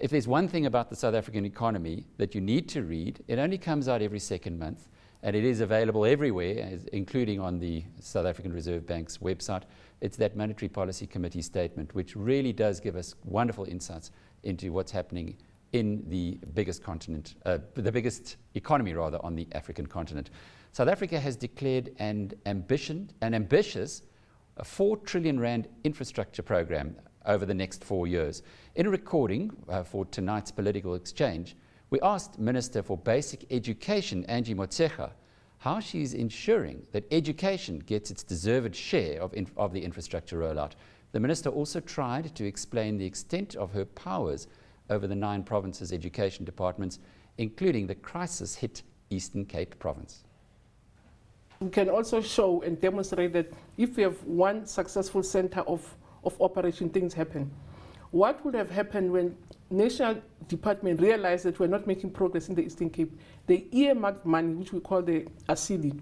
if there's one thing about the South African economy that you need to read, it only comes out every second month, and it is available everywhere, including on the South African Reserve Bank's website. It's that Monetary Policy Committee statement, which really does give us wonderful insights into what's happening in the biggest continent, the biggest economy rather, on the African continent. South Africa has declared an ambitious 4 trillion rand infrastructure program over the next 4 years. In a recording for tonight's political exchange, we asked Minister for Basic Education, Angie Motshekga, how she's ensuring that education gets its deserved share of the infrastructure rollout. The Minister also tried to explain the extent of her powers over the 9 provinces' education departments, including the crisis-hit Eastern Cape province. We can also show and demonstrate that if we have one successful center of operation, things happen. What would have happened when National Department realized that we're not making progress in the Eastern Cape? They earmarked money, which we call the ASIDI,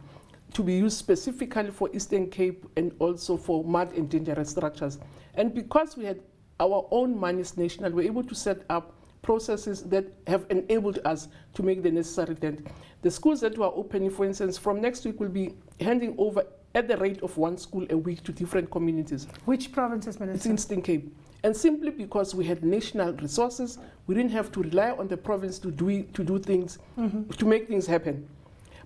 to be used specifically for Eastern Cape and also for mud and dangerous structures. And because we had our own monies national, we're able to set up processes that have enabled us to make the necessary dent. The schools that were opening, for instance, from next week will be handing over at the rate of 1 school a week to different communities. Which provinces, Minister? It's in Eastern Cape. And simply because we had national resources, we didn't have to rely on the province to do things, to make things happen.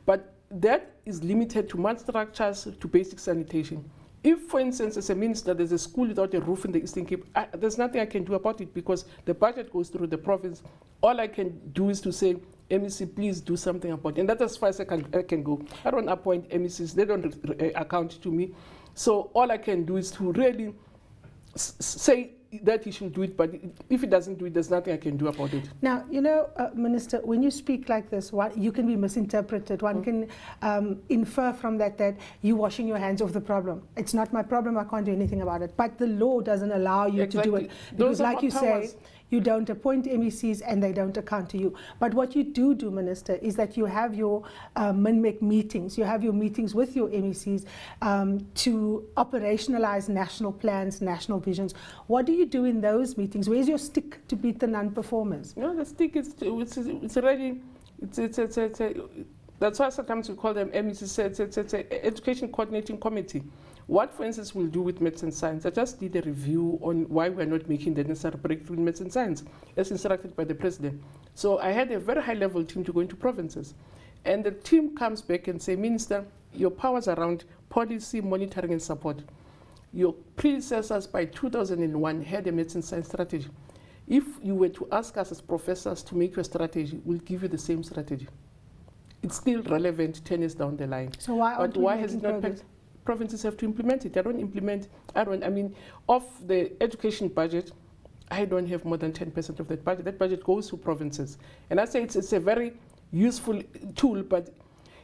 But that is limited to mud structures, to basic sanitation. If, for instance, as a minister, there's a school without a roof in the Eastern Cape, there's nothing I can do about it because the budget goes through the province. All I can do is to say, MEC, please do something about it. And that's as far as I can go. I don't appoint MECs, they don't account to me. So all I can do is to really say that he should do it, but if he doesn't do it, there's nothing I can do about it. Now, you know, Minister, when you speak like this, you can be misinterpreted. One can infer from that you're washing your hands of the problem. It's not my problem, I can't do anything about it. But the law doesn't allow you to do it. Because like you say, you don't appoint MECs and they don't account to you. But what you do, Minister, is that you have your MINMEC meetings. You have your meetings with your MECs to operationalize national plans, national visions. What do you do in those meetings? Where's your stick to beat the non-performers? No, the stick is it's already, that's why sometimes we call them MECs, it's an education coordinating committee. What, for instance, we'll do with medicine science, I just did a review on why we're not making the necessary breakthrough in medicine science, as instructed by the President. So I had a very high-level team to go into provinces. And the team comes back and say, Minister, your powers around policy, monitoring, and support. Your predecessors by 2001 had a medicine science strategy. If you were to ask us as professors to make your strategy, we'll give you the same strategy. It's still relevant 10 years down the line. So why has it not been? Provinces have to implement it. I mean, of the education budget, I don't have more than 10% of that budget. That budget goes to provinces. And I say it's a very useful tool, but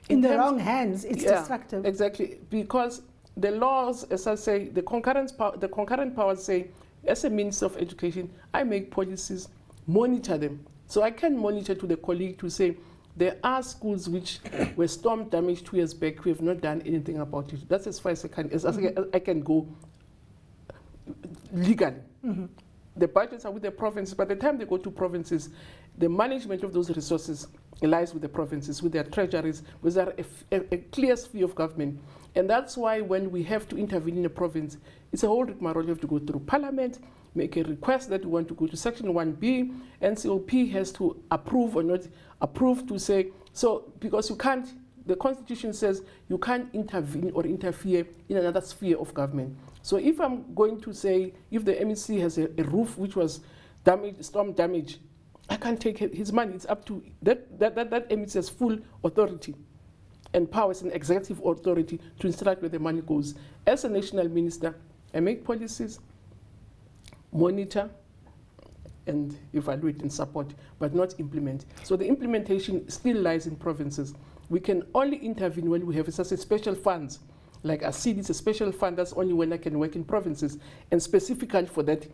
in the wrong hands, it's destructive. Exactly, because the laws, as I say, the concurrent powers say, as a Minister of Education, I make policies, monitor them. So I can monitor to the colleague to say, there are schools which were storm damaged 2 years back. We have not done anything about it. That's as far as I can go legally. The budgets are with the provinces. By the time they go to provinces, the management of those resources lies with the provinces, with their treasuries, with a clear sphere of government. And that's why when we have to intervene in a province, it's a whole rigmarole. You have to go through Parliament, make a request that you want to go to Section 1B, NCOP has to approve or not approve to say, so because you can't, the Constitution says you can't intervene or interfere in another sphere of government. So if I'm going to say, if the MEC has a roof which was damaged, storm damage, I can't take his money. It's up to that MEC has full authority and powers and executive authority to instruct where the money goes. As a national minister, I make policies, monitor, and evaluate and support, but not implement. So the implementation still lies in provinces. We can only intervene when we have such a special funds. Like ASID is a special fund, that's only when I can work in provinces. And specifically for that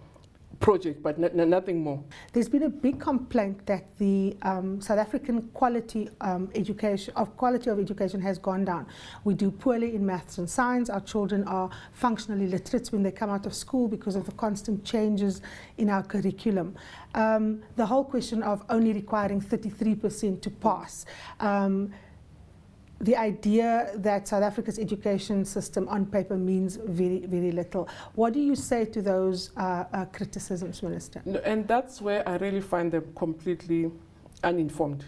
project, but nothing more. There's been a big complaint that the South African quality of education has gone down. We do poorly in maths and science. Our children are functionally literate when they come out of school because of the constant changes in our curriculum. The whole question of only requiring 33% to pass. The idea that South Africa's education system on paper means very, very little. What do you say to those criticisms, Minister? No, and that's where I really find them completely uninformed.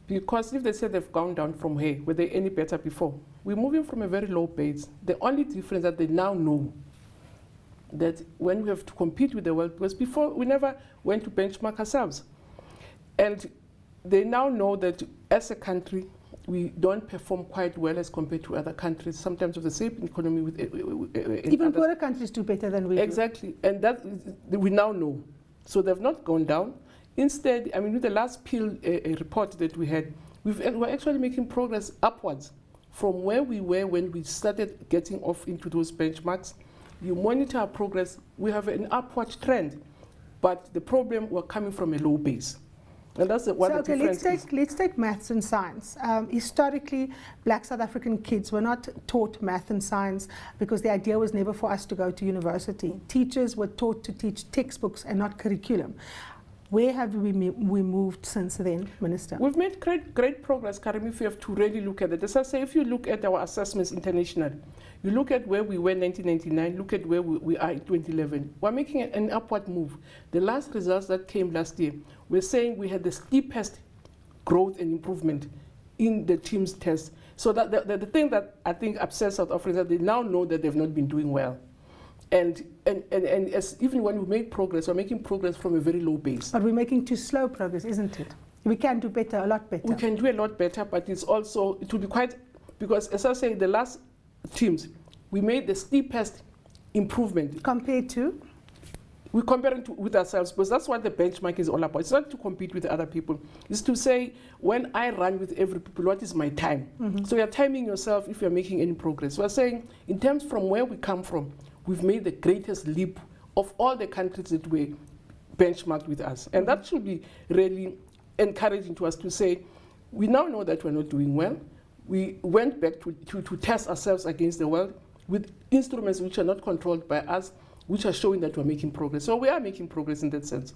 Because if they say they've gone down from here, were they any better before? We're moving from a very low base. The only difference that they now know that when we have to compete with the world, because before we never went to benchmark ourselves. And they now know that as a country, we don't perform quite well as compared to other countries, sometimes with the same economy. Even poorer countries do better than we do. Exactly, and that we now know. So they've not gone down. Instead, I mean, with the last Peel report that we had, we're actually making progress upwards from where we were when we started getting off into those benchmarks. You monitor our progress, we have an upward trend, but the problem, we're coming from a low base. And that's what the difference is. Let's take maths and science. Historically, black South African kids were not taught math and science because the idea was never for us to go to university. Teachers were taught to teach textbooks and not curriculum. Where have we moved since then, Minister? We've made great progress, Karim, if you have to really look at it. As I say, if you look at our assessments internationally, you look at where we were in 1999, look at where we are in 2011. We're making an upward move. The last results that came last year, we're saying we had the steepest growth and improvement in the team's test. So that the thing that I think upsets South Africans is that they now know that they've not been doing well. And as even when we make progress, we're making progress from a very low base. But we're making too slow progress, isn't it? We can do better, a lot better. We can do a lot better, but it will be quite, because as I say, the last teams, we made the steepest improvement. Compared to? We're comparing with ourselves, because that's what the benchmark is all about. It's not to compete with other people. It's to say, when I run with every people, what is my time? Mm-hmm. So you're timing yourself if you're making any progress. We're saying, in terms from where we come from, we've made the greatest leap of all the countries that were benchmarked with us. And that should be really encouraging to us to say, we now know that we're not doing well. We went back to test ourselves against the world with instruments which are not controlled by us, which are showing that we're making progress. So we are making progress in that sense.